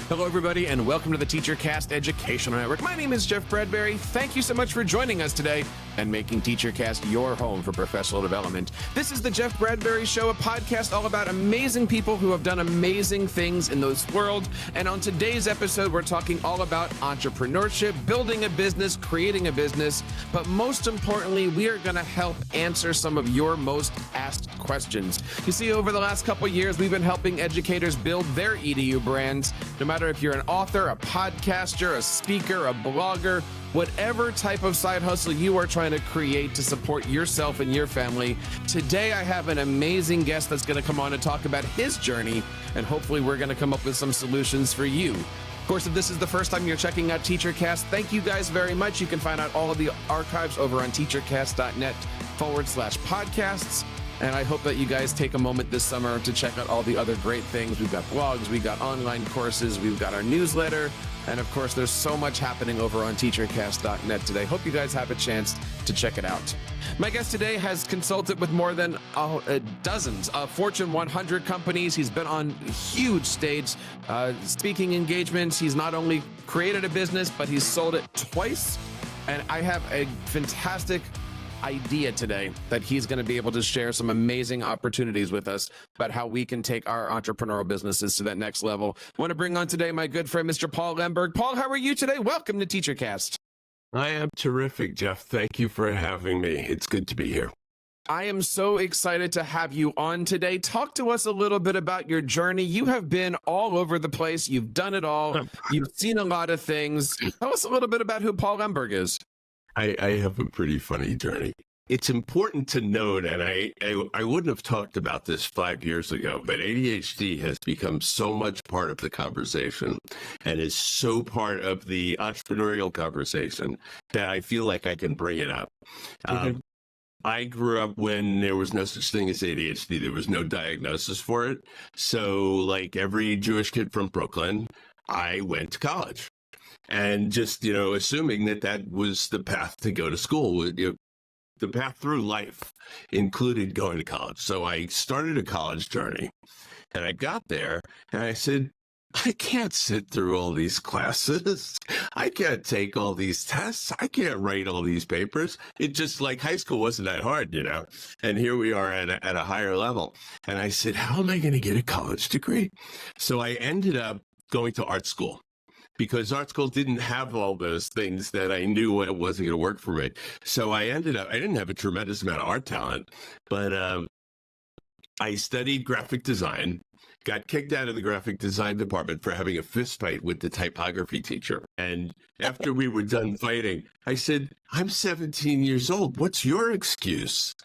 Hello, everybody, and welcome to the TeacherCast Educational Network. My name is Jeff Bradbury. Thank you so much for joining us today and making TeacherCast your home for professional development. This is the Jeff Bradbury Show, a podcast all about amazing people who have done amazing things in this world. And on today's episode, we're talking all about entrepreneurship, building a business, creating a business. But most importantly, we are going to help answer some of your most asked questions. You see, over the last couple of years, we've been helping educators build their EDU brands. No matter if you're an author, a podcaster, a speaker, a blogger, whatever type of side hustle you are trying to create to support yourself and your family. Today, I have an amazing guest that's going to come on and talk about his journey, and hopefully we're going to come up with some solutions for you. Of course, if this is the first time you're checking out TeacherCast, thank you guys very much. You can find out all of the archives over on teachercast.net/podcasts. And I hope that you guys take a moment this summer to check out all the other great things. We've got blogs, we've got online courses, we've got our newsletter, and of course, there's so much happening over on teachercast.net today. Hope you guys have a chance to check it out. My guest today has consulted with more than dozens of Fortune 100 companies. He's been on huge stage speaking engagements. He's not only created a business, but he's sold it twice. And I have a fantastic idea today that he's going to be able to share some amazing opportunities with us about how we can take our entrepreneurial businesses to that next level. I want to bring on today my good friend, Mr. Paul Lemberg. Paul, how are you today? Welcome to TeacherCast. I am terrific, Jeff. Thank you for having me. It's good to be here. I am so excited to have you on today. Talk to us a little bit about your journey. You have been all over the place. You've done it all. You've seen a lot of things. Tell us a little bit about who Paul Lemberg is. I have a pretty funny journey. It's important to note, and I wouldn't have talked about this 5 years ago, but ADHD has become so much part of the conversation and is so part of the entrepreneurial conversation that I feel like I can bring it up. I grew up when there was no such thing as ADHD. There was no diagnosis for it. So like every Jewish kid from Brooklyn, I went to college. And just, assuming that that was the path to go to school, the path through life included going to college. So I started a college journey and I got there and I said, I can't sit through all these classes. I can't take all these tests. I can't write all these papers. It just like high school wasn't that hard, and here we are at a higher level. And I said, how am I going to get a college degree? So I ended up going to art school, because art school didn't have all those things that I knew it wasn't going to work for me. So I didn't have a tremendous amount of art talent, but I studied graphic design, got kicked out of the graphic design department for having a fist fight with the typography teacher. And after we were done fighting, I said, I'm 17 years old. What's your excuse?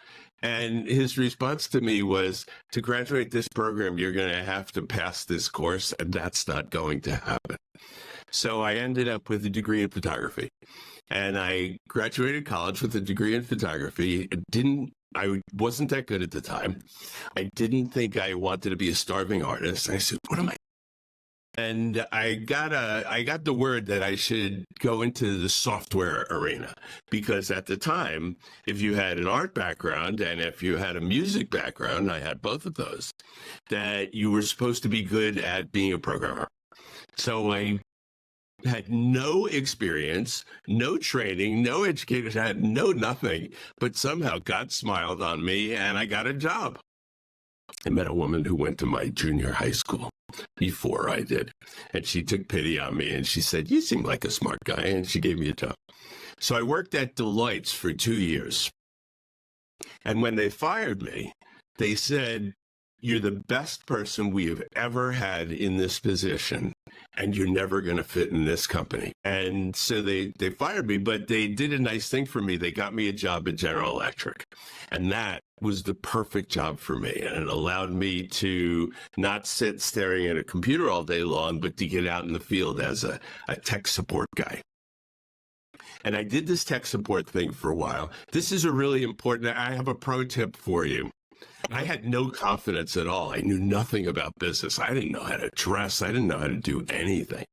And his response to me was, to graduate this program, you're going to have to pass this course, and that's not going to happen. So I ended up with a degree in photography, and I graduated college with a degree in photography. I wasn't that good at the time. I didn't think I wanted to be a starving artist. I said, what am I? And I got the word that I should go into the software arena, because at the time, if you had an art background and if you had a music background, I had both of those, that you were supposed to be good at being a programmer. So I had no experience, no training, no education, had no nothing, but somehow God smiled on me and I got a job. I met a woman who went to my junior high school before I did, and she took pity on me and she said, you seem like a smart guy, and she gave me a job. So I worked at Deloitte's for 2 years. And when they fired me, they said, you're the best person we have ever had in this position, and you're never going to fit in this company. And so they fired me, but they did a nice thing for me. They got me a job at General Electric, and that was the perfect job for me. And it allowed me to not sit staring at a computer all day long, but to get out in the field as a tech support guy. And I did this tech support thing for a while. This is a really important, I have a pro tip for you. I had no confidence at all. I knew nothing about business. I didn't know how to dress. I didn't know how to do anything.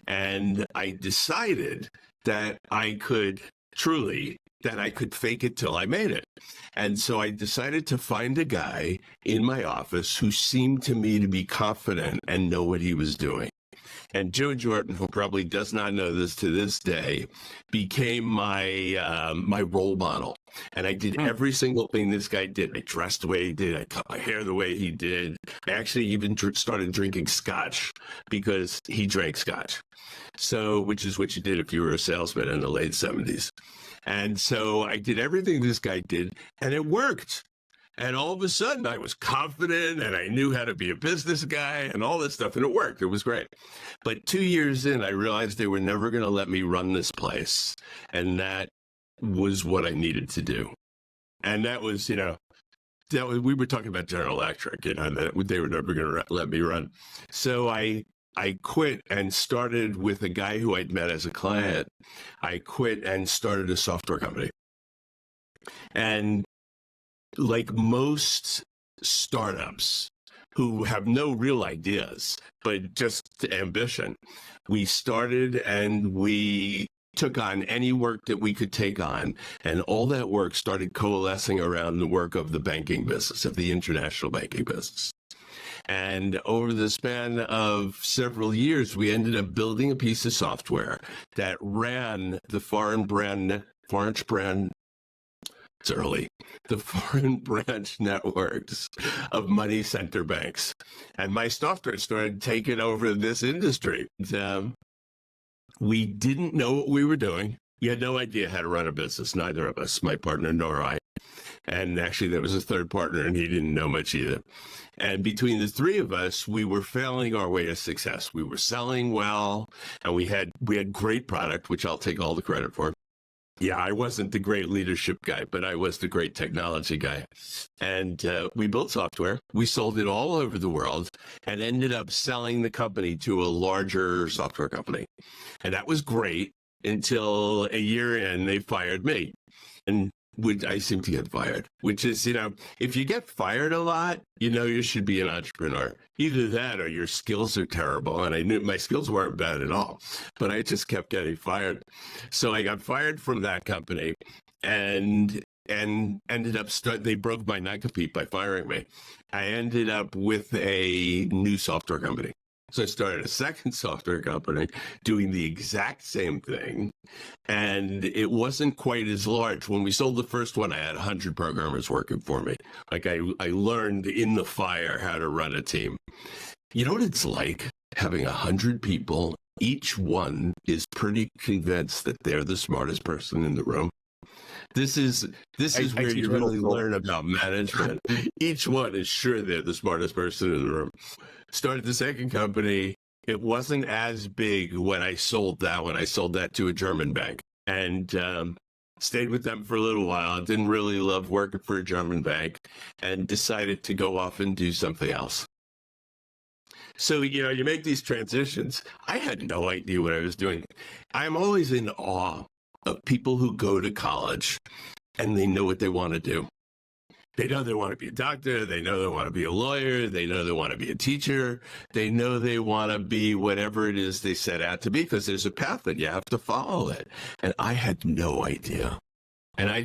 And I decided that I could fake it till I made it. And so I decided to find a guy in my office who seemed to me to be confident and know what he was doing. And Joe Jordan, who probably does not know this to this day, became my role model. And I did every single thing this guy did. I dressed the way he did. I cut my hair the way he did. I actually even started drinking scotch because he drank scotch. So, which is what you did if you were a salesman in the late 70s. And so I did everything this guy did, and it worked. And all of a sudden, I was confident, and I knew how to be a business guy and all this stuff, and it worked. It was great. But 2 years in, I realized they were never going to let me run this place, and that was what I needed to do. And that was, we were talking about General Electric, that they were never going to let me run. So I quit and started with a guy who I'd met as a client. I quit and started a software company. And like most startups who have no real ideas, but just ambition, we started and we took on any work that we could take on. And all that work started coalescing around the work of the banking business, of the international banking business. And over the span of several years, we ended up building a piece of software that ran the foreign branch networks of money center banks. And my software started taking over this industry. We didn't know what we were doing. We had no idea how to run a business, neither of us, my partner nor I. And actually, there was a third partner, and he didn't know much either. And between the three of us, we were failing our way to success. We were selling well, and we had great product, which I'll take all the credit for. Yeah, I wasn't the great leadership guy, but I was the great technology guy. And we built software. We sold it all over the world and ended up selling the company to a larger software company. And that was great until a year in, they fired me. And I seem to get fired, which is, if you get fired a lot, you should be an entrepreneur. Either that or your skills are terrible. And I knew my skills weren't bad at all, but I just kept getting fired. So I got fired from that company and ended up, they broke my non-compete by firing me. I ended up with a new software company. So I started a second software company doing the exact same thing. And it wasn't quite as large. When we sold the first one, I had 100 programmers working for me. Like I learned in the fire how to run a team. You know what it's like having 100 people? Each one is pretty convinced that they're the smartest person in the room. This is where you really learn about management. Each one is sure they're the smartest person in the room. Started the second company. It wasn't as big when I sold that one. I sold that to a German bank and stayed with them for a little while. Didn't really love working for a German bank and decided to go off and do something else. So, you make these transitions. I had no idea what I was doing. I'm always in awe of people who go to college and they know what they want to do. They know they want to be a doctor. They know they want to be a lawyer. They know they want to be a teacher. They know they want to be whatever it is they set out to be because there's a path that you have to follow it. And I had no idea. And I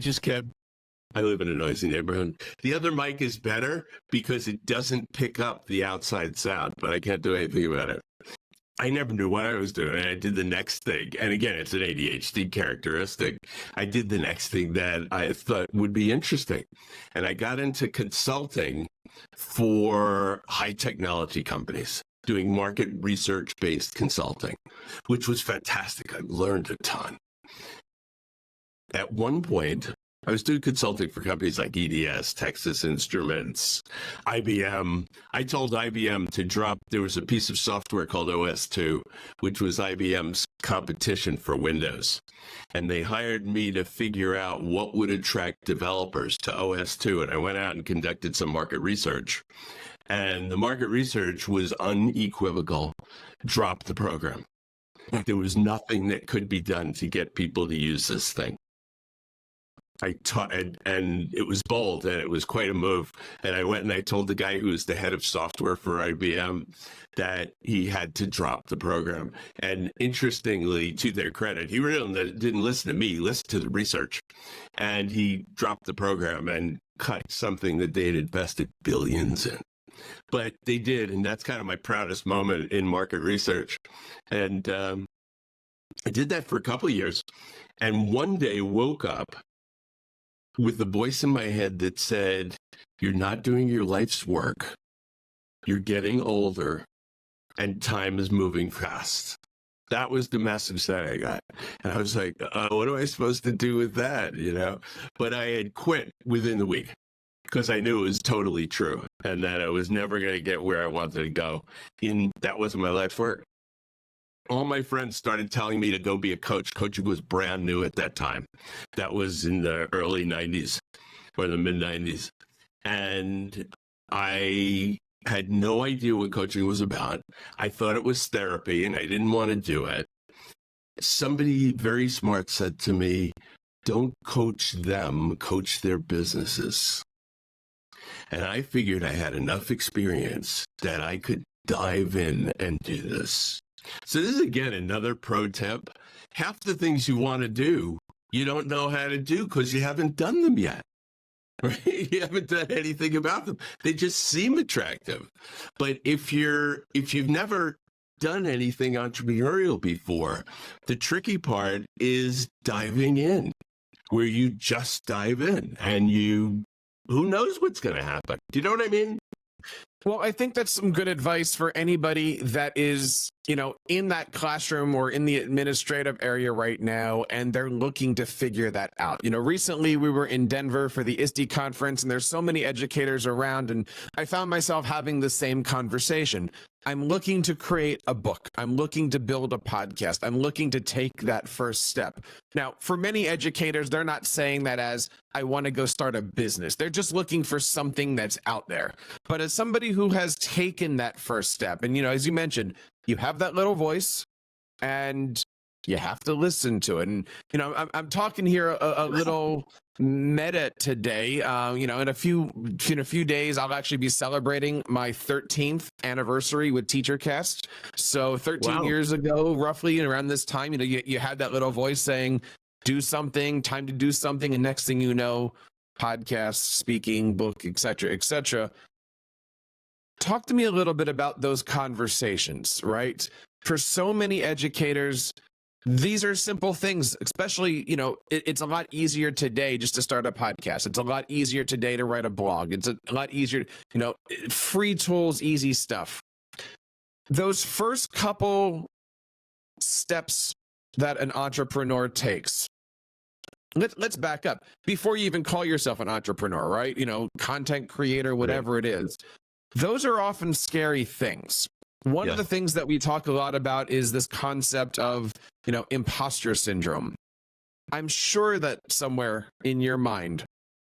live in a noisy neighborhood. The other mic is better because it doesn't pick up the outside sound, but I can't do anything about it. I never knew what I was doing. I did the next thing. And again, it's an ADHD characteristic. I did the next thing that I thought would be interesting. And I got into consulting for high technology companies, doing market research-based consulting, which was fantastic. I learned a ton. At one point, I was doing consulting for companies like EDS, Texas Instruments, IBM. I told IBM to drop, there was a piece of software called OS2, which was IBM's competition for Windows. And they hired me to figure out what would attract developers to OS2. And I went out and conducted some market research. And the market research was unequivocal. Drop the program. There was nothing that could be done to get people to use this thing. I taught, and it was bold, and it was quite a move. And I went and I told the guy who was the head of software for IBM that he had to drop the program. And interestingly, to their credit, he really didn't listen to me, he listened to the research. And he dropped the program and cut something that they had invested billions in. but they did. And that's kind of my proudest moment in market research. And I did that for a couple of years. And one day woke up with the voice in my head that said, you're not doing your life's work. You're getting older and time is moving fast. That was the message that I got. And I was like, what am I supposed to do with that? But I had quit within the week because I knew it was totally true and that I was never going to get where I wanted to go. And that wasn't my life's work. All my friends started telling me to go be a coach. Coaching was brand new at that time. That was in the early 90s or the mid 90s. And I had no idea what coaching was about. I thought it was therapy and I didn't want to do it. Somebody very smart said to me, don't coach them, coach their businesses. And I figured I had enough experience that I could dive in and do this. So this is, again, another pro tip. Half the things you want to do, you don't know how to do because you haven't done them yet. Right? You haven't done anything about them. They just seem attractive. But if you've never done anything entrepreneurial before, the tricky part is diving in, where you just dive in and who knows what's going to happen. Do you know what I mean? Well, I think that's some good advice for anybody that is, in that classroom or in the administrative area right now, and they're looking to figure that out. Recently we were in Denver for the ISTE conference, and there's so many educators around, and I found myself having the same conversation. I'm looking to create a book. I'm looking to build a podcast. I'm looking to take that first step. Now, for many educators, they're not saying that as I want to go start a business. They're just looking for something that's out there. But as somebody who has taken that first step, and, as you mentioned, you have that little voice and you have to listen to it. And, I'm talking here a little meta today. In a few days, I'll actually be celebrating my 13th anniversary with TeacherCast. So 13 years ago, roughly, and around this time, you had that little voice saying, do something, time to do something. And next thing you know, podcast, speaking, book, et cetera, et cetera. Talk to me a little bit about those conversations, right? For so many educators, these are simple things, especially, it's a lot easier today just to start a podcast. It's a lot easier today to write a blog. It's a lot easier, free tools, easy stuff. Those first couple steps that an entrepreneur takes, let's back up. Before you even call yourself an entrepreneur, right? Content creator, whatever it is. Those are often scary things. One of the things that we talk a lot about is this concept of, imposter syndrome. I'm sure that somewhere in your mind,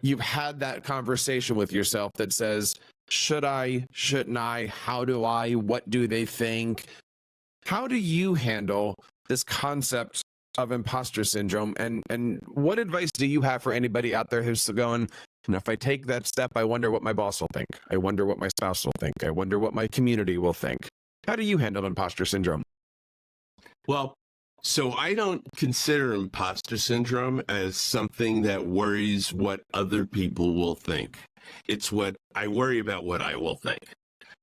you've had that conversation with yourself that says, should I, shouldn't I, how do I, what do they think? How do you handle this concept of imposter syndrome? And what advice do you have for anybody out there who's going, if I take that step, I wonder what my boss will think. I wonder what my spouse will think. I wonder what my community will think. How do you handle imposter syndrome? Well, so I don't consider imposter syndrome as something that worries what other people will think. It's what I worry about, what I will think.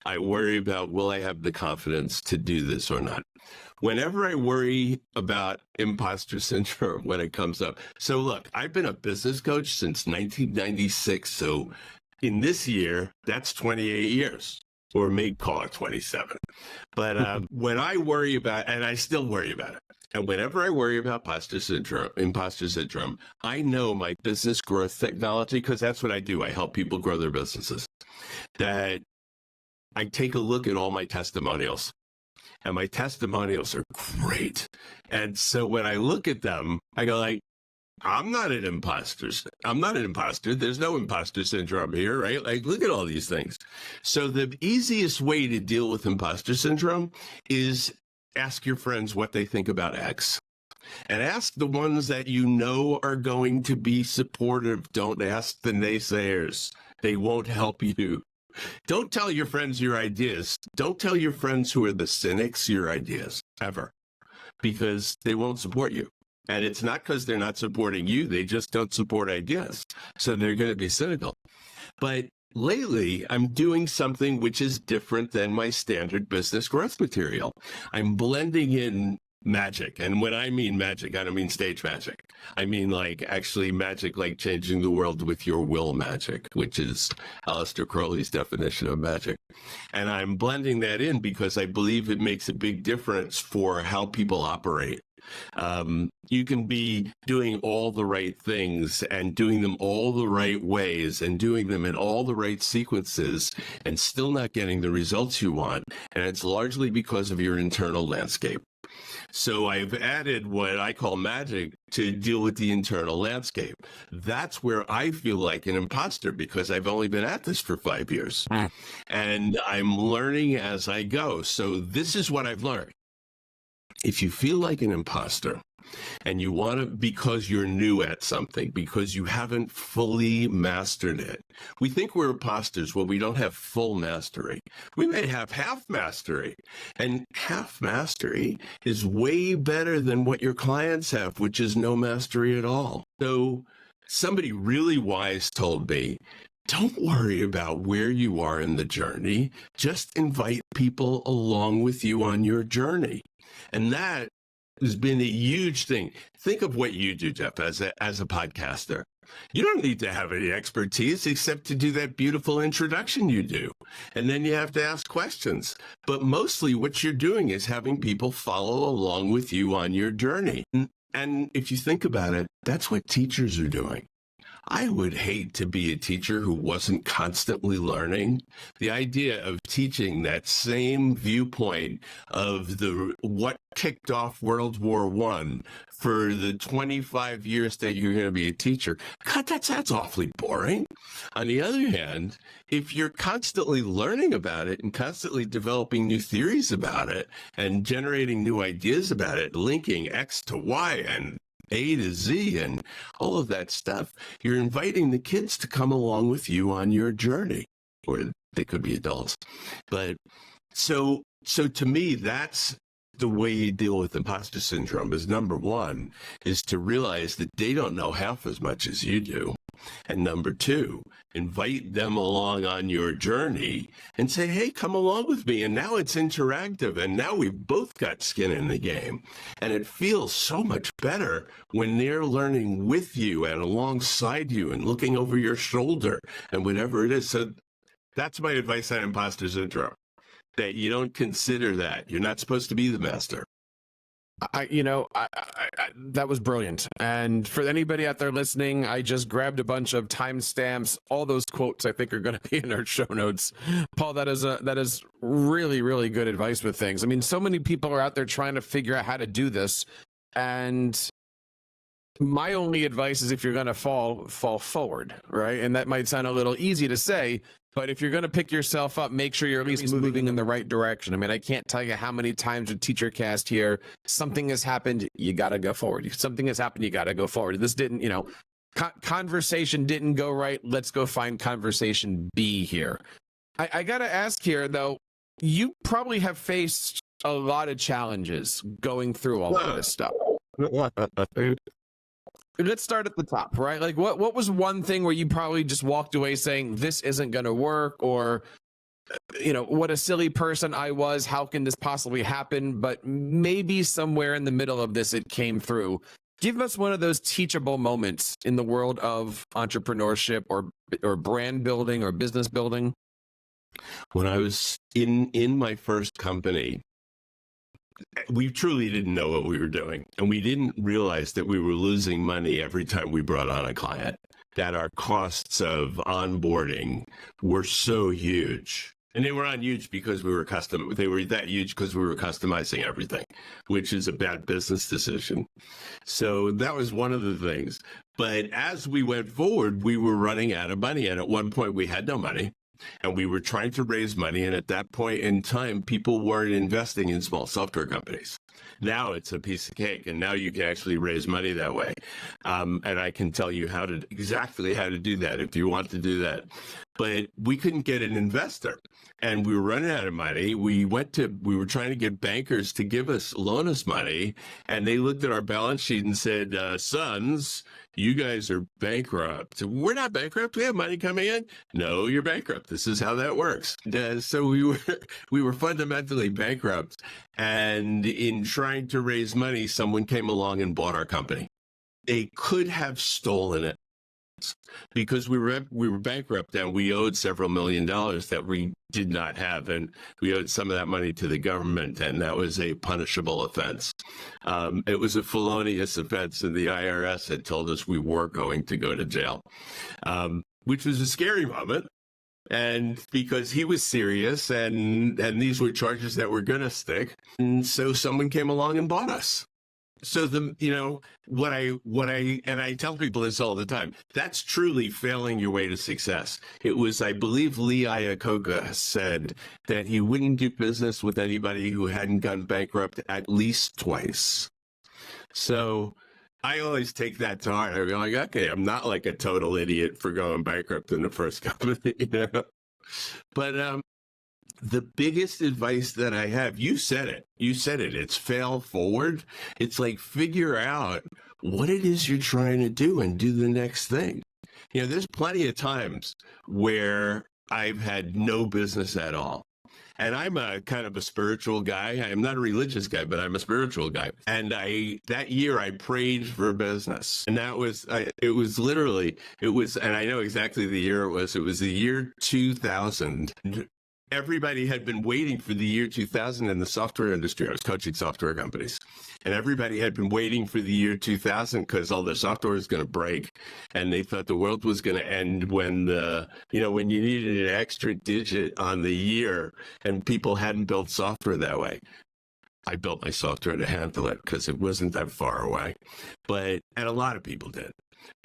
I worry about, will I have the confidence to do this or not? Whenever I worry about imposter syndrome when it comes up. So look, I've been a business coach since 1996. So in this year, that's 28 years, or maybe call it 27. But when I worry about, and I still worry about it, and whenever I worry about imposter syndrome, I know my business growth technology, because that's what I do. I help people grow their businesses, that I take a look at all my testimonials. And my testimonials are great. And so when I look at them, I go like, I'm not an imposter. I'm not an imposter. There's no imposter syndrome here, right? Like, look at all these things. So the easiest way to deal with imposter syndrome is ask your friends what they think about X. And ask the ones that you know are going to be supportive. Don't ask the naysayers. They won't help you. Don't tell your friends your ideas. Don't tell your friends who are the cynics your ideas, ever, because they won't support you. And it's not because they're not supporting you. They just don't support ideas. So they're going to be cynical. But lately, I'm doing something which is different than my standard business growth material. I'm blending in magic. And when I mean magic, I don't mean stage magic. I mean like actually magic, like changing the world with your will magic, which is Aleister Crowley's definition of magic. And I'm blending that in because I believe it makes a big difference for how people operate. You can be doing all the right things and doing them all the right ways and doing them in all the right sequences and still not getting the results you want. And it's largely because of your internal landscape. So I've added what I call magic to deal with the internal landscape. That's where I feel like an imposter because I've only been at this for 5 years. And I'm learning as I go. So this is what I've learned. If you feel like an imposter and you want to, because you're new at something, because you haven't fully mastered it, we think we're imposters when we don't have full mastery. We may have half mastery, and half mastery is way better than what your clients have, which is no mastery at all. So somebody really wise told me, don't worry about where you are in the journey. Just invite people along with you on your journey. And that has been a huge thing. Think of what you do, Jeff, as a podcaster. You don't need to have any expertise except to do that beautiful introduction you do. And then you have to ask questions. But mostly what you're doing is having people follow along with you on your journey. And if you think about it, that's what teachers are doing. I would hate to be a teacher who wasn't constantly learning. The idea of teaching that same viewpoint of what kicked off World War I for the 25 years that you're going to be a teacher, God, that sounds awfully boring. On the other hand, if you're constantly learning about it and constantly developing new theories about it and generating new ideas about it, linking X to Y and A to Z and all of that stuff, you're inviting the kids to come along with you on your journey, or they could be adults. But so to me, that's the way you deal with imposter syndrome. Is number one is to realize that they don't know half as much as you do. And number two, invite them along on your journey and say, hey, come along with me. And now it's interactive. And now we've both got skin in the game. And it feels so much better when they're learning with you and alongside you and looking over your shoulder and whatever it is. So that's my advice on imposter syndrome, that you don't consider that. You're not supposed to be the master. That was brilliant. And for anybody out there listening, I just grabbed a bunch of timestamps. All those quotes I think are going to be in our show notes. Paul, that is really, really good advice with things. I mean, so many people are out there trying to figure out how to do this. And my only advice is if you're going to fall forward, right? And that might sound a little easy to say, but if you're going to pick yourself up, make sure you're at least moving in the right direction. I mean, I can't tell you how many times with TeacherCast here, something has happened, you got to go forward. Something has happened, you got to go forward. This didn't, conversation didn't go right. Let's go find conversation B here. I got to ask here, though, you probably have faced a lot of challenges going through all of this stuff. Let's start at the top, right? Like what was one thing where you probably just walked away saying, this isn't going to work, or, what a silly person I was. How can this possibly happen? But maybe somewhere in the middle of this, it came through. Give us one of those teachable moments in the world of entrepreneurship or brand building or business building. When I was in my first company, we truly didn't know what we were doing. And we didn't realize that we were losing money every time we brought on a client, that our costs of onboarding were so huge. And they were not huge because they were that huge because we were customizing everything, which is a bad business decision. So that was one of the things. But as we went forward, we were running out of money. And at one point we had no money. And we were trying to raise money. And at that point in time, people weren't investing in small software companies. Now it's a piece of cake. And now you can actually raise money that way. And I can tell you exactly how to do that if you want to do that. but we couldn't get an investor, and we were running out of money. We were trying to get bankers to loan us money, and they looked at our balance sheet and said, sons, you guys are bankrupt. We're not bankrupt. We have money coming in. No, you're bankrupt. This is how that works. So we were fundamentally bankrupt. And in trying to raise money, someone came along and bought our company. They could have stolen it because we were bankrupt and we owed several $1 million that we did not have, and we owed some of that money to the government, and that was a punishable offense. It was a felonious offense, and the IRS had told us we were going to go to jail, which was a scary moment. And because he was serious, and these were charges that were going to stick, and so someone came along and bought us. So what I tell people this all the time, that's truly failing your way to success. It was, I believe, Lee Iacocca said that he wouldn't do business with anybody who hadn't gone bankrupt at least twice. So I always take that to heart. I'm like, okay, I'm not like a total idiot for going bankrupt in the first company, But the biggest advice that I have, you said it, it's fail forward. It's like figure out what it is you're trying to do and do the next thing. There's plenty of times where I've had no business at all. And I'm a kind of a spiritual guy. I'm not a religious guy, but I'm a spiritual guy. And that year I prayed for business. And that was, and I know exactly the year it was. It was the year 2000. Everybody had been waiting for the year 2000 in the software industry. I was coaching software companies, and everybody had been waiting for the year 2000 because all the software was going to break, and they thought the world was going to end when when you needed an extra digit on the year, and people hadn't built software that way. I built my software to handle it because it wasn't that far away, and a lot of people did.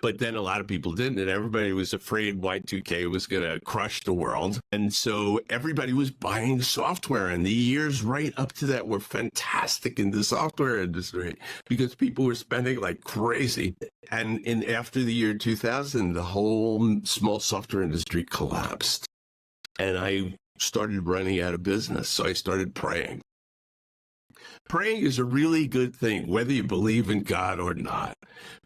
But then a lot of people didn't, and everybody was afraid Y2K was going to crush the world. And so everybody was buying software, and the years right up to that were fantastic in the software industry because people were spending like crazy. And after the year 2000, the whole small software industry collapsed. And I started running out of business, so I started praying. Praying is a really good thing, whether you believe in God or not.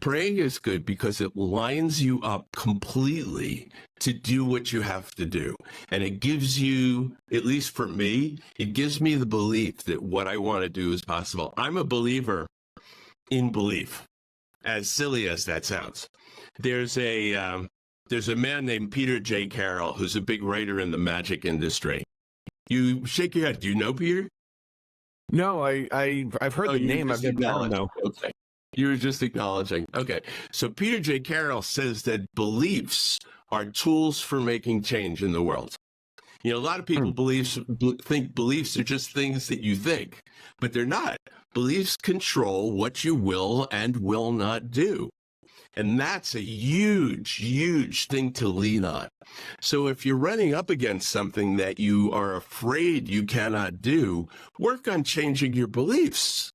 Praying is good because it lines you up completely to do what you have to do. And it gives you, at least for me, it gives me the belief that what I want to do is possible. I'm a believer in belief, as silly as that sounds. There's a man named Peter J. Carroll, who's a big writer in the magic industry. You shake your head. Do you know Peter? No, I've heard the name. I've never known. Okay. You were just acknowledging. Okay. So Peter J. Carroll says that beliefs are tools for making change in the world. A lot of people think beliefs are just things that you think, but they're not. Beliefs control what you will and will not do. And that's a huge, huge thing to lean on. So if you're running up against something that you are afraid you cannot do, work on changing your beliefs.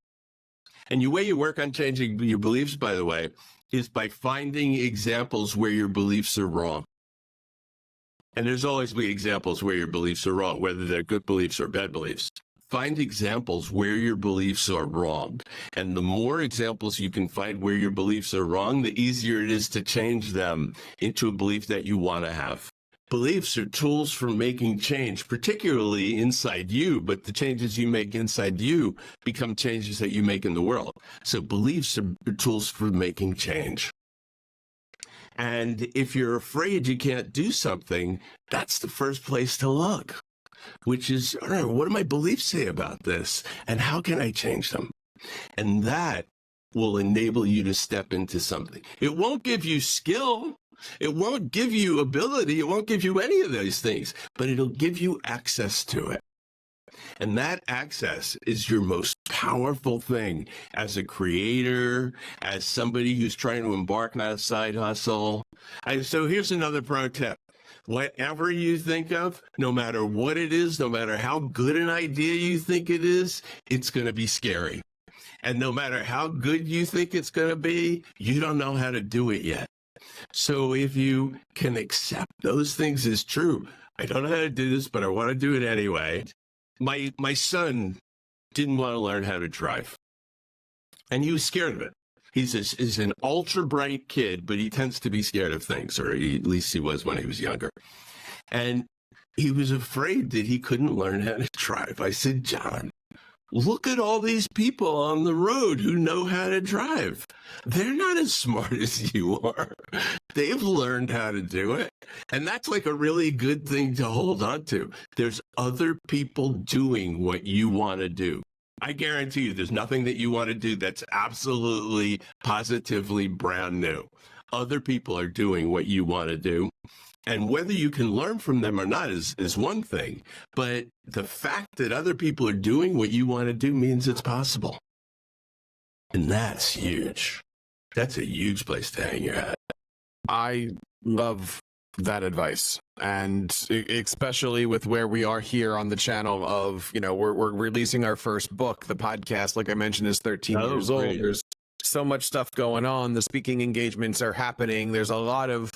And the way you work on changing your beliefs, by the way, is by finding examples where your beliefs are wrong. And there's always be examples where your beliefs are wrong, whether they're good beliefs or bad beliefs. Find examples where your beliefs are wrong. And the more examples you can find where your beliefs are wrong, the easier it is to change them into a belief that you want to have. Beliefs are tools for making change, particularly inside you, but the changes you make inside you become changes that you make in the world. So beliefs are tools for making change. And if you're afraid you can't do something, that's the first place to look. Which is, all right, what do my beliefs say about this? And how can I change them? And that will enable you to step into something. It won't give you skill. It won't give you ability. It won't give you any of those things, but it'll give you access to it. And that access is your most powerful thing as a creator, as somebody who's trying to embark on a side hustle. So here's another pro tip. Whatever you think of, no matter what it is, no matter how good an idea you think it is, it's going to be scary. And no matter how good you think it's going to be, you don't know how to do it yet. So if you can accept those things as true, I don't know how to do this, but I want to do it anyway. My son didn't want to learn how to drive, and he was scared of it. He's an ultra bright kid, but he tends to be scared of things, or at least he was when he was younger. And he was afraid that he couldn't learn how to drive. I said, John, look at all these people on the road who know how to drive. They're not as smart as you are. They've learned how to do it. And that's like a really good thing to hold on to. There's other people doing what you want to do. I guarantee you there's nothing that you want to do that's absolutely, positively brand new. Other people are doing what you want to do. And whether you can learn from them or not is one thing. But the fact that other people are doing what you want to do means it's possible. And that's huge. That's a huge place to hang your hat. I love that advice. And especially with where we are here on the channel of, we're releasing our first book. The podcast, like I mentioned, is 13 years old. There's so much stuff going on. The speaking engagements are happening. There's a lot of,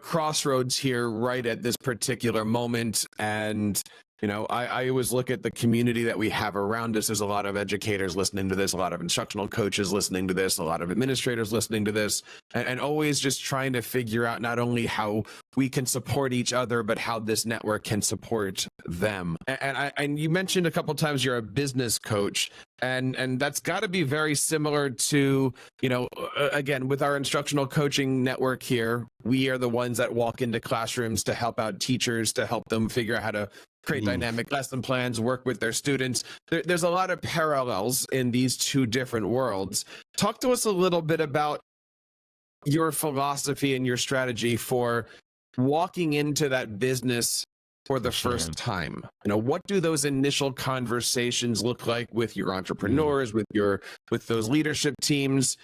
crossroads here right at this particular moment. And, I always look at the community that we have around us. There's a lot of educators listening to this, a lot of instructional coaches listening to this, a lot of administrators listening to this, and always just trying to figure out not only how we can support each other, but how this network can support them. And you mentioned a couple of times you're a business coach, and that's got to be very similar to, again, with our instructional coaching network here, we are the ones that walk into classrooms to help out teachers, to help them figure out how to create dynamic lesson plans, work with their students. There's a lot of parallels in these two different worlds. Talk to us a little bit about your philosophy and your strategy for walking into that business for the first time. What do those initial conversations look like with your entrepreneurs, with those leadership teams?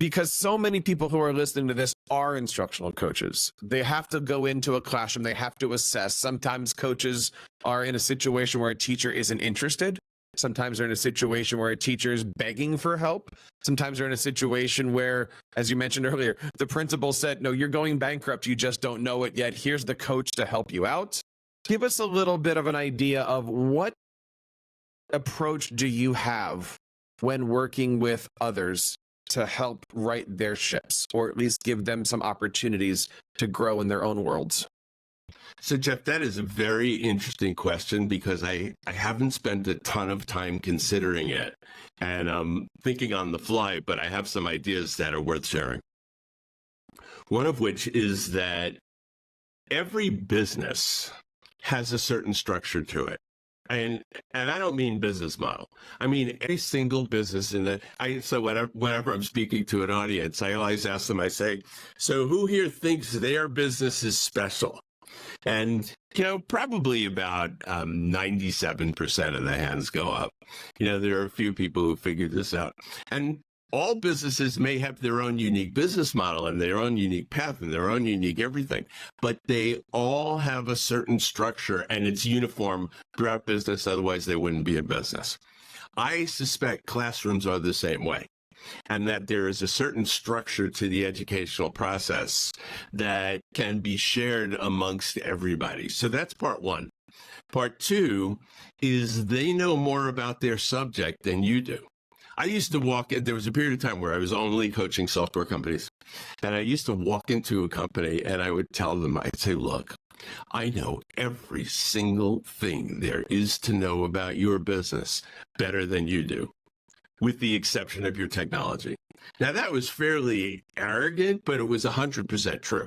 Because so many people who are listening to this are instructional coaches. They have to go into a classroom. They have to assess. Sometimes coaches are in a situation where a teacher isn't interested. Sometimes they're in a situation where a teacher is begging for help. Sometimes they're in a situation where, as you mentioned earlier, the principal said, no, you're going bankrupt. You just don't know it yet. Here's the coach to help you out. Give us a little bit of an idea of what approach do you have when working with others to help right their ships, or at least give them some opportunities to grow in their own worlds? So, Jeff, that is a very interesting question because I haven't spent a ton of time considering it and thinking on the fly, but I have some ideas that are worth sharing. One of which is that every business has a certain structure to it. And I don't mean business model. I mean every single business so whenever I'm speaking to an audience, I always ask them, I say, so who here thinks their business is special? And, probably about 97% of the hands go up. There are a few people who figured this out. And all businesses may have their own unique business model and their own unique path and their own unique everything, but they all have a certain structure and it's uniform throughout business. Otherwise, they wouldn't be in business. I suspect classrooms are the same way, and that there is a certain structure to the educational process that can be shared amongst everybody. So that's part one. Part two is they know more about their subject than you do. I used to there was a period of time where I was only coaching software companies. And I used to walk into a company and I would tell them, I'd say, look, I know every single thing there is to know about your business better than you do, with the exception of your technology. Now, that was fairly arrogant, but it was 100% true.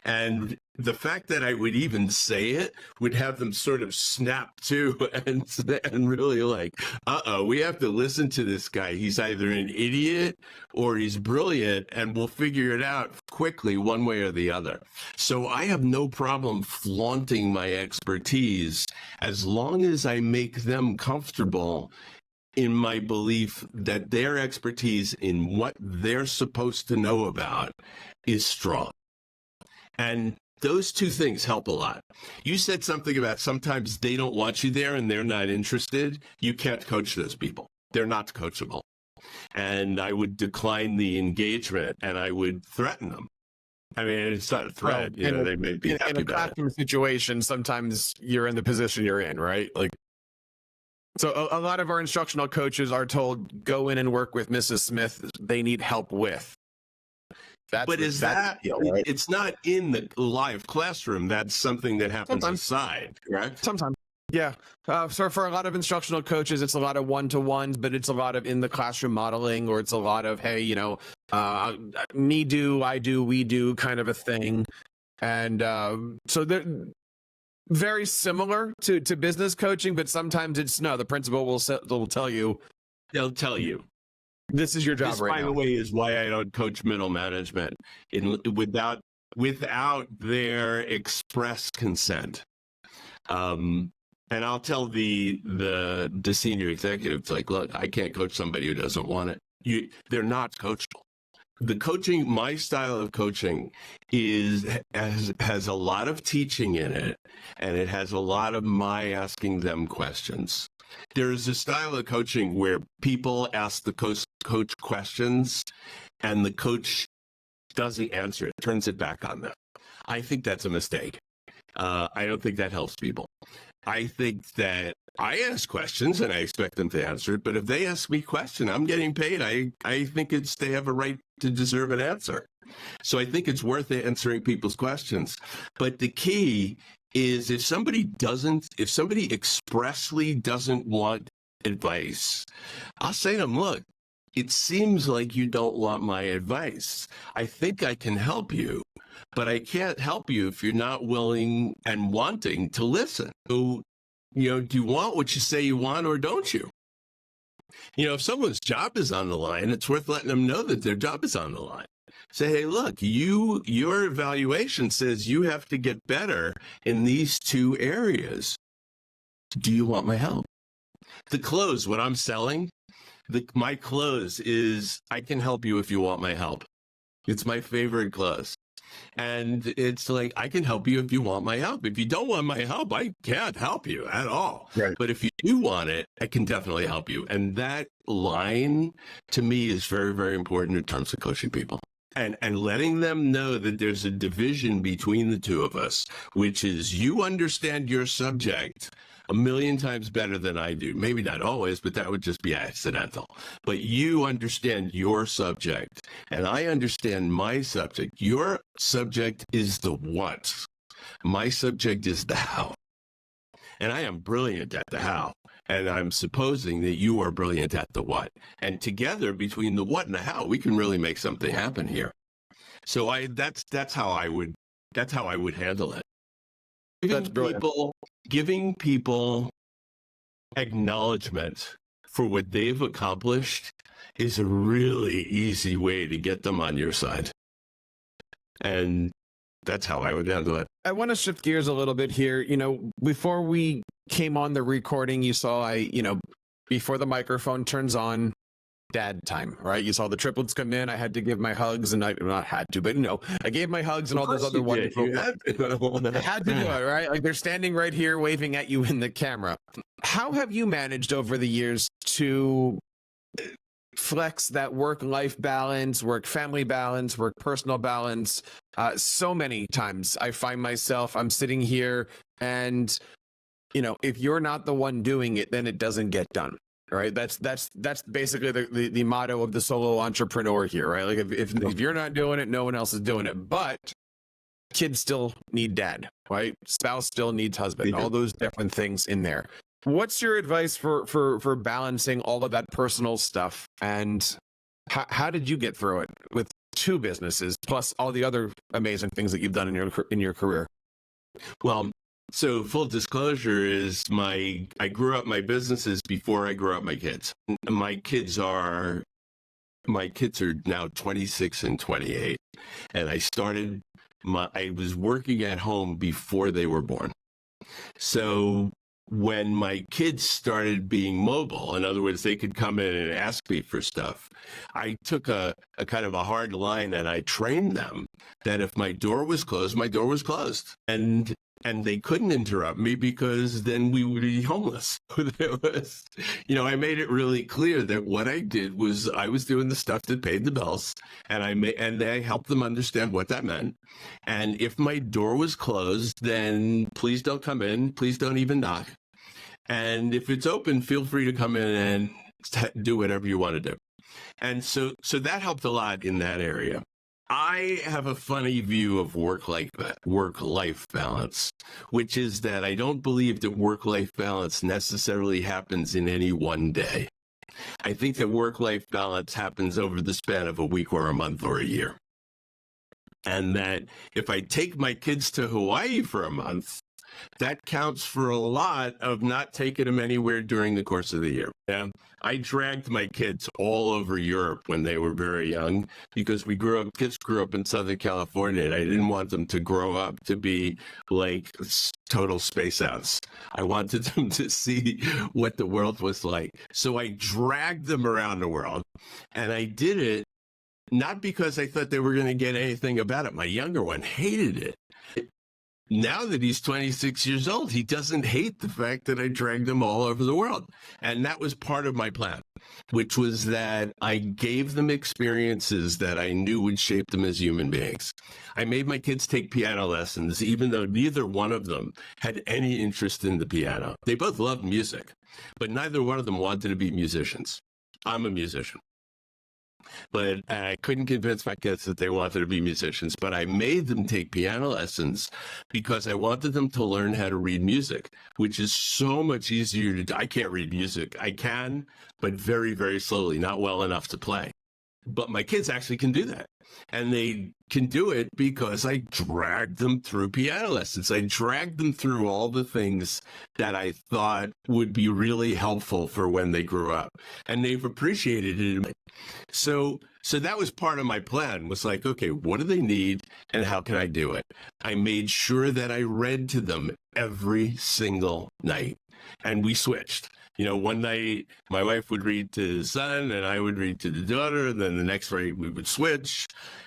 And the fact that I would even say it would have them sort of snap to and really like, we have to listen to this guy. He's either an idiot or he's brilliant, and we'll figure it out quickly one way or the other. So I have no problem flaunting my expertise as long as I make them comfortable in my belief that their expertise in what they're supposed to know about is strong. And those two things help a lot. You said something about sometimes they don't want you there and they're not interested. You can't coach those people. They're not coachable. and I would decline the engagement and I would threaten them. I mean, it's not a threat. Well, they may be happy in a about it. classroom situation, sometimes you're in the position you're in, right? Like, so a lot of our instructional coaches are told, go in and work with Mrs. Smith. They need help with. But is that, right? It's not in the live classroom. That's something that happens aside, correct? Sometimes. Yeah. So for a lot of instructional coaches, it's a lot of one-to-ones, but it's a lot of in the classroom modeling, or it's a lot of, hey, me do, I do, we do kind of a thing. And so they're very similar to business coaching, but sometimes it's no, the principal will tell you. They'll tell you. This is your job This, right by now. the way, is why I don't coach middle management without their express consent. And I'll tell the senior executives, like, look, I can't coach somebody who doesn't want it. They're not coachable. The coaching, my style of coaching has a lot of teaching in it, and it has a lot of my asking them questions. There is a style of coaching where people ask the coach questions, and the coach doesn't answer it, turns it back on them. I think that's a mistake. I don't think that helps people. I think that I ask questions and I expect them to answer it, but if they ask me a question, I'm getting paid. I think they have a right to deserve an answer. So I think it's worth answering people's questions. But the key is if somebody expressly doesn't want advice, I'll say to them, look, it seems like you don't want my advice. I think I can help you, but I can't help you if you're not willing and wanting to listen. So, do you want what you say you want, or don't you? If someone's job is on the line, it's worth letting them know that their job is on the line. Say, hey, look, your evaluation says you have to get better in these 2 areas. Do you want my help? The close, what I'm selling, my close is, I can help you if you want my help. It's my favorite close. And it's like, I can help you if you want my help. If you don't want my help, I can't help you at all. Right. But if you do want it, I can definitely help you. And that line, to me, is very, very important in terms of coaching people. And letting them know that there's a division between the two of us, which is you understand your subject 1,000,000 times better than I do. Maybe not always, but that would just be accidental. But you understand your subject, and I understand my subject. Your subject is the what. My subject is the how. And I am brilliant at the how. And I'm supposing that you are brilliant at the what. And together, between the what and the how, we can really make something happen here. So that's how I would handle it. That's brilliant. Giving people acknowledgement for what they've accomplished is a really easy way to get them on your side. And that's how I would handle it. I want to shift gears a little bit here. Before we came on the recording, you saw before the microphone turns on, dad time, right? You saw the triplets come in. I had to give my hugs, and I not had to, but I gave my hugs and all those other wonderful. I had to do it, right? Like, they're standing right here waving at you in the camera. How have you managed over the years to flex that work-life balance, work-family balance, work-personal balance? So many times I find myself, I'm sitting here and, if you're not the one doing it, then it doesn't get done. Right. That's basically the motto of the solo entrepreneur here, right? Like, if you're not doing it, no one else is doing it. But kids still need dad, right? Spouse still needs husband, all those different things in there. What's your advice for balancing all of that personal stuff? And how did you get through it with 2 businesses plus all the other amazing things that you've done in your career? Well, so full disclosure is I grew up my businesses before I grew up my kids. My kids are now 26 and 28. And I was working at home before they were born. So when my kids started being mobile, in other words, they could come in and ask me for stuff, I took a kind of a hard line, and I trained them that if my door was closed, my door was closed. And And they couldn't interrupt me because then we would be homeless. I made it really clear that what I did was I was doing the stuff that paid the bills, and I helped them understand what that meant. And if my door was closed, then please don't come in. Please don't even knock. And if it's open, feel free to come in and do whatever you want to do. And so that helped a lot in that area. I have a funny view of work-life balance, which is that I don't believe that work-life balance necessarily happens in any one day. I think that work-life balance happens over the span of a week or a month or a year. And that if I take my kids to Hawaii for a month, that counts for a lot of not taking them anywhere during the course of the year. Yeah. I dragged my kids all over Europe when they were very young because kids grew up in Southern California, and I didn't want them to grow up to be like total space outs. I wanted them to see what the world was like. So I dragged them around the world, and I did it not because I thought they were going to get anything about it. My younger one hated it. Now that he's 26 years old, he doesn't hate the fact that I dragged him all over the world. And that was part of my plan, which was that I gave them experiences that I knew would shape them as human beings. I made my kids take piano lessons, even though neither one of them had any interest in the piano. They both loved music, but neither one of them wanted to be musicians. I'm a musician. But I couldn't convince my kids that they wanted to be musicians, but I made them take piano lessons because I wanted them to learn how to read music, which is so much easier to do. I can't read music. I can, but very, very slowly, not well enough to play. But my kids actually can do that. And they can do it because I dragged them through piano lessons. I dragged them through all the things that I thought would be really helpful for when they grew up. And they've appreciated it. So that was part of my plan, was like, okay, what do they need and how can I do it? I made sure that I read to them every single night. And we switched. One night my wife would read to the son and I would read to the daughter. And then the next night we would switch.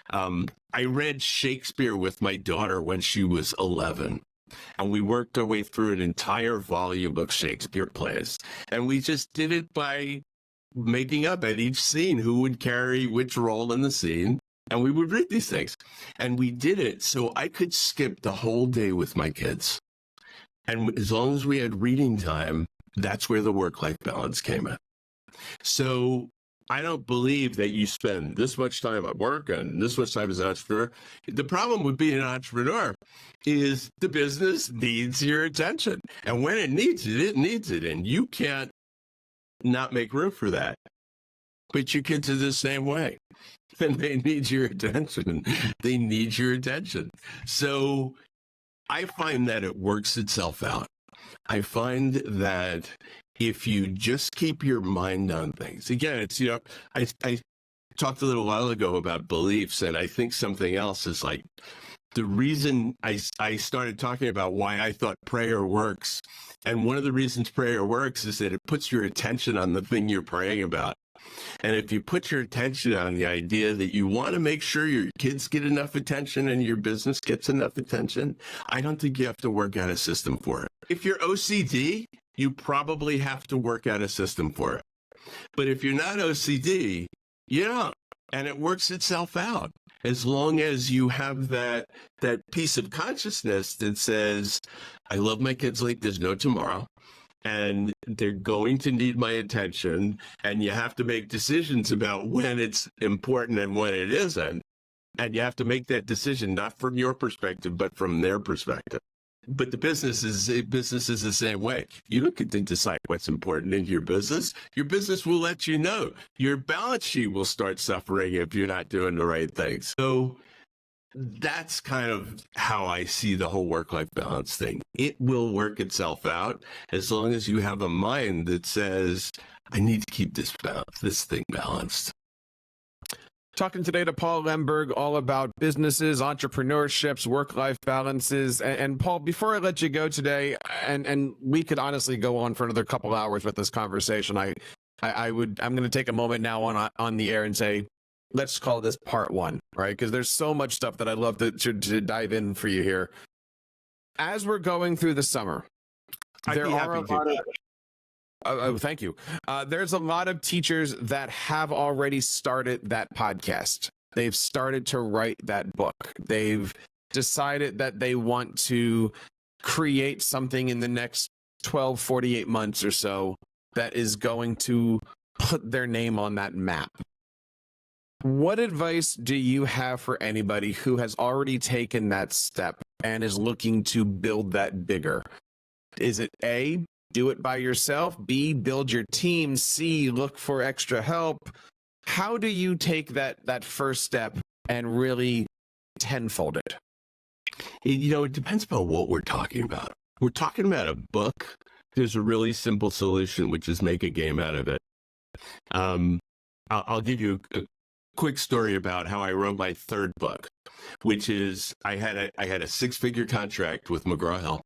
I read Shakespeare with my daughter when she was 11. And we worked our way through an entire volume of Shakespeare plays. And we just did it by making up at each scene who would carry which role in the scene. And we would read these things. And we did it so I could skip the whole day with my kids. And as long as we had reading time, that's where the work-life balance came in. So I don't believe that you spend this much time at work and this much time as an entrepreneur. The problem with being an entrepreneur is the business needs your attention. And when it needs it, it needs it. And you can't not make room for that. But your kids are the same way. And they need your attention. They need your attention. So I find that it works itself out. I find that if you just keep your mind on things, again, it's, I talked a little while ago about beliefs, and I think something else is like the reason I started talking about why I thought prayer works. And one of the reasons prayer works is that it puts your attention on the thing you're praying about. And if you put your attention on the idea that you want to make sure your kids get enough attention and your business gets enough attention, I don't think you have to work out a system for it. If you're OCD, you probably have to work out a system for it. But if you're not OCD, you don't. And it works itself out. As long as you have that piece of consciousness that says, I love my kids like there's no tomorrow. And they're going to need my attention, and you have to make decisions about when it's important and when it isn't. And you have to make that decision not from your perspective, but from their perspective. But the business is the same way. You don't get to decide what's important in your business. Your business will let you know. Your balance sheet will start suffering if you're not doing the right things. So that's kind of how I see the whole work-life balance thing. It will work itself out as long as you have a mind that says, I need to keep this thing balanced. Talking today to Paul Lemberg, all about businesses, entrepreneurships, work-life balances. And Paul, before I let you go today, and we could honestly go on for another couple hours with this conversation, I'm going to take a moment now on the air and say, let's call this part one, right? Because there's so much stuff that I'd love to dive in for you here. as we're going through the summer, there are a lot of... Oh, thank you. There's a lot of teachers that have already started that podcast. They've started to write that book. They've decided that they want to create something in the next 12, 48 months or so that is going to put their name on that map. What advice do you have for anybody who has already taken that step and is looking to build that bigger? Is it A, do it by yourself, B, build your team, C, look for extra help? How do you take that first step and really tenfold it? It depends upon what we're talking about. We're talking about a book. There's a really simple solution, which is make a game out of it. I'll give you a quick story about how I wrote my third book, which is I had a six-figure contract with McGraw-Hill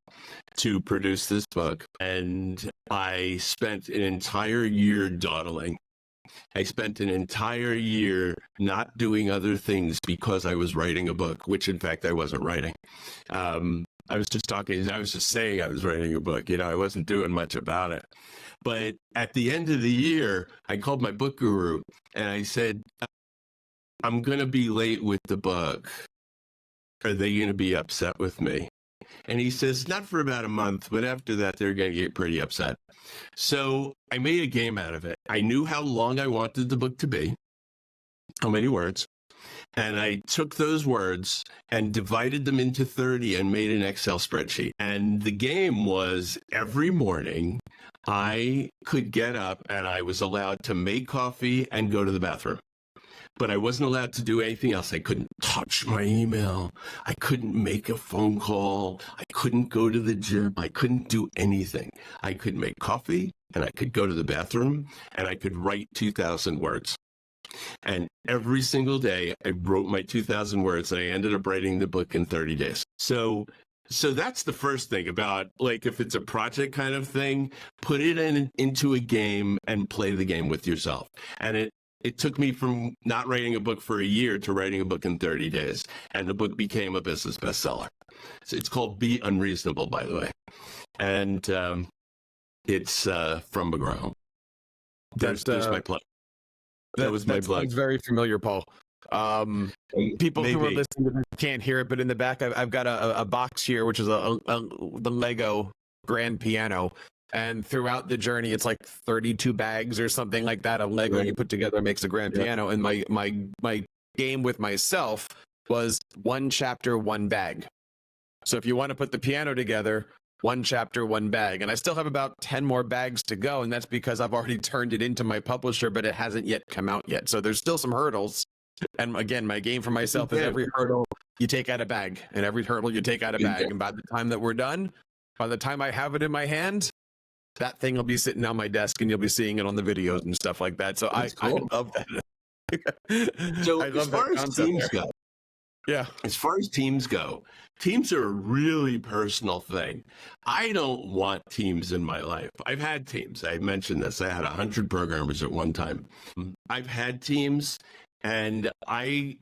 to produce this book, and I spent an entire year dawdling. I spent an entire year not doing other things because I was writing a book, which in fact I wasn't writing. I was just saying I was writing a book. I wasn't doing much about it. But at the end of the year, I called my book guru and I said, I'm going to be late with the book. Are they going to be upset with me? And he says, not for about a month, but after that, they're going to get pretty upset. So I made a game out of it. I knew how long I wanted the book to be, how many words. And I took those words and divided them into 30 and made an Excel spreadsheet. And the game was every morning I could get up and I was allowed to make coffee and go to the bathroom. But I wasn't allowed to do anything else. I couldn't touch my email. I couldn't make a phone call. I couldn't go to the gym. I couldn't do anything. I could make coffee and I could go to the bathroom and I could write 2,000 words. And every single day I wrote my 2,000 words and I ended up writing the book in 30 days. So that's the first thing about, like, if it's a project kind of thing, put it into a game and play the game with yourself. And it took me from not writing a book for a year to writing a book in 30 days. And the book became a business bestseller. So it's called Be Unreasonable, by the way. And it's from McGraw-Hill. There's my plug. That was my plug. It's very familiar, Paul. People who are listening to this can't hear it, but in the back, I've got a box here, which is the Lego grand piano. And throughout the journey, it's like 32 bags or something like that of Lego you put together makes a grand piano. And my game with myself was one chapter, one bag. So if you want to put the piano together, one chapter, one bag. And I still have about 10 more bags to go. And that's because I've already turned it into my publisher, but it hasn't yet come out yet. So there's still some hurdles. And again, my game for myself is every hurdle you take out a bag, and every hurdle you take out a bag. And by the time that we're done, by the time I have it in my hand, that thing will be sitting on my desk and you'll be seeing it on the videos and stuff like that. So I love that. So as far as teams go, as far as teams go, teams are a really personal thing. I don't want teams in my life. I've had teams. I mentioned this. I had 100 programmers at one time. I've had teams, and I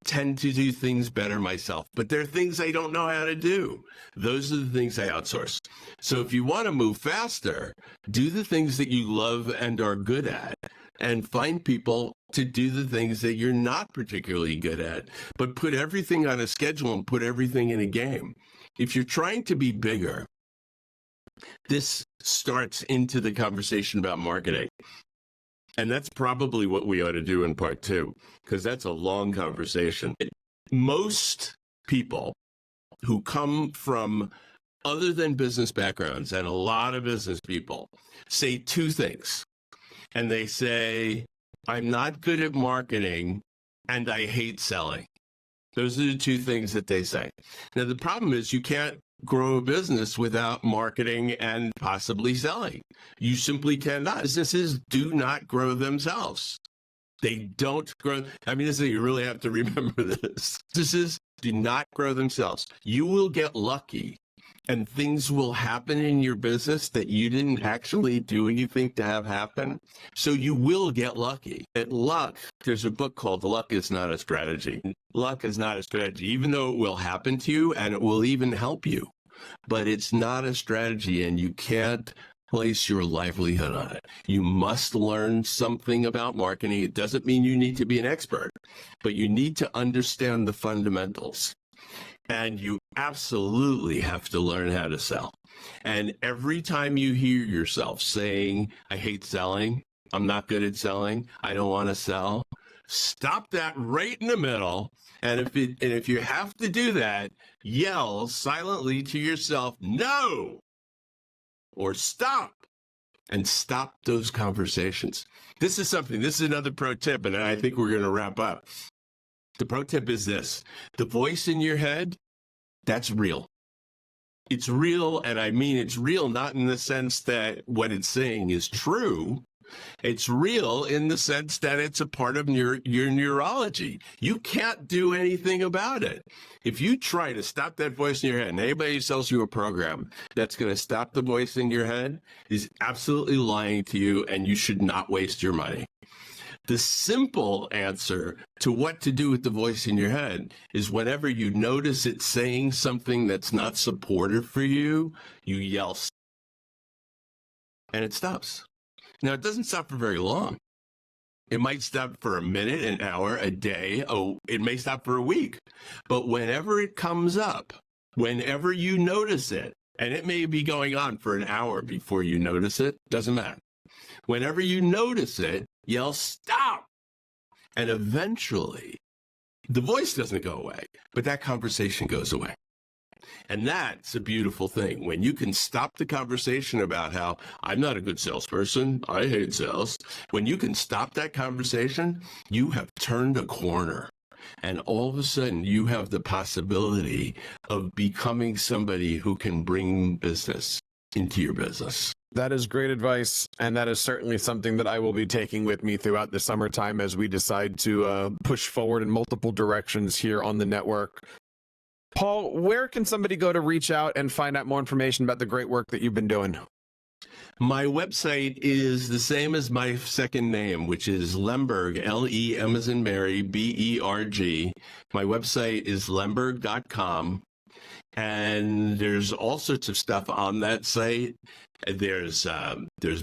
tend to do things better myself, but there are things I don't know how to do. Those are the things I outsource. So if you want to move faster, do the things that you love and are good at, and find people to do the things that you're not particularly good at, but put everything on a schedule and put everything in a game. If you're trying to be bigger, this starts into the conversation about marketing. And that's probably what we ought to do in part 2, because that's a long conversation. Most people who come from other than business backgrounds, and a lot of business people, say two things. And they say, I'm not good at marketing and I hate selling. Those are the two things that they say. Now, the problem is you can't grow a business without marketing and possibly selling. You simply cannot. Businesses do not grow themselves. They don't grow. I mean, you really have to remember this. Businesses do not grow themselves. You will get lucky and things will happen in your business that you didn't actually do anything to have happen. So you will get lucky. At luck, there's a book called Luck is Not a Strategy. Luck is not a strategy, even though it will happen to you and it will even help you. but it's not a strategy, and you can't place your livelihood on it. You must learn something about marketing. It doesn't mean you need to be an expert, but you need to understand the fundamentals. And you absolutely have to learn how to sell. And every time you hear yourself saying, I hate selling, I'm not good at selling, I don't want to sell, stop that right in the middle. And if you have to do that, yell silently to yourself, no, or stop, and stop those conversations. This is another pro tip, and I think we're going to wrap up. The pro tip is this: the voice in your head, that's real. It's real, and I mean it's real not in the sense that what it's saying is true. It's real in the sense that it's a part of your neurology. You can't do anything about it. If you try to stop that voice in your head, and anybody who sells you a program that's going to stop the voice in your head is absolutely lying to you, and you should not waste your money. The simple answer to what to do with the voice in your head is whenever you notice it saying something that's not supportive for you, you yell, and it stops. Now, it doesn't stop for very long. It might stop for a minute, an hour, a day. Oh, it may stop for a week. But whenever it comes up, whenever you notice it, and it may be going on for an hour before you notice it, doesn't matter. Whenever you notice it, yell, stop. And eventually, the voice doesn't go away, but that conversation goes away. And that's a beautiful thing. When you can stop the conversation about how I'm not a good salesperson, I hate sales. When you can stop that conversation, you have turned a corner. And all of a sudden, you have the possibility of becoming somebody who can bring business into your business. That is great advice, and that is certainly something that I will be taking with me throughout the summertime as we decide to push forward in multiple directions here on the network. Paul, where can somebody go to reach out and find out more information about the great work that you've been doing? My website is the same as my second name, which is Lemberg, L-E-M as in Mary, B-E-R-G. My website is lemberg.com, and there's all sorts of stuff on that site. There's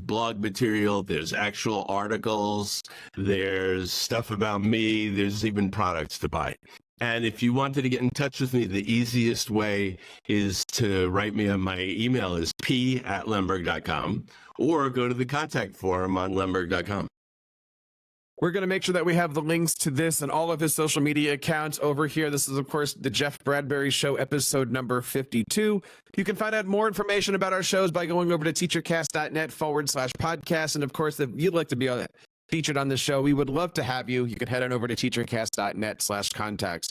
blog material, there's actual articles, there's stuff about me, there's even products to buy. And if you wanted to get in touch with me, the easiest way is to write me on my email is p@lemberg.com, or go to the contact form on lemberg.com. We're going to make sure that we have the links to this and all of his social media accounts over here. This is, of course, the Jeff Bradbury Show, episode number 52. You can find out more information about our shows by going over to teachercast.net/podcast. And, of course, if you'd like to be featured on the show, we would love to have you. You can head on over to teachercast.net/contacts.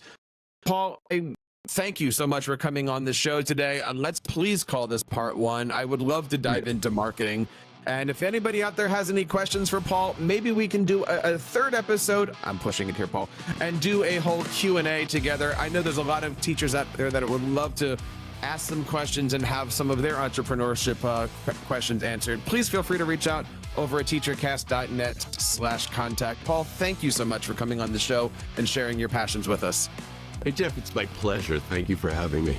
Paul, thank you so much for coming on the show today. Let's please call this part one. I would love to dive into marketing. And if anybody out there has any questions for Paul, maybe we can do a third episode. I'm pushing it here, Paul, and do a whole Q&A together. I know there's a lot of teachers out there that would love to ask some questions and have some of their entrepreneurship questions answered. Please feel free to reach out over at teachercast.net/contact. Paul, thank you so much for coming on the show and sharing your passions with us. Hey, Jeff, it's my pleasure. Thank you for having me.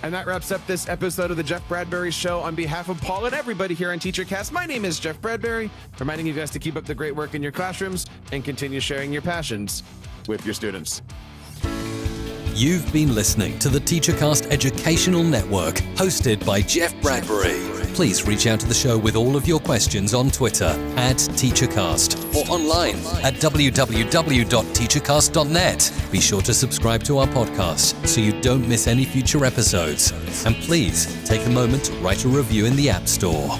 And that wraps up this episode of the Jeff Bradbury Show. On behalf of Paul and everybody here on TeacherCast, my name is Jeff Bradbury, reminding you guys to keep up the great work in your classrooms and continue sharing your passions with your students. You've been listening to the TeacherCast Educational Network, hosted by Jeff Bradbury. Please reach out to the show with all of your questions on Twitter @TeacherCast or online at www.teachercast.net. Be sure to subscribe to our podcast so you don't miss any future episodes. And please take a moment to write a review in the App Store.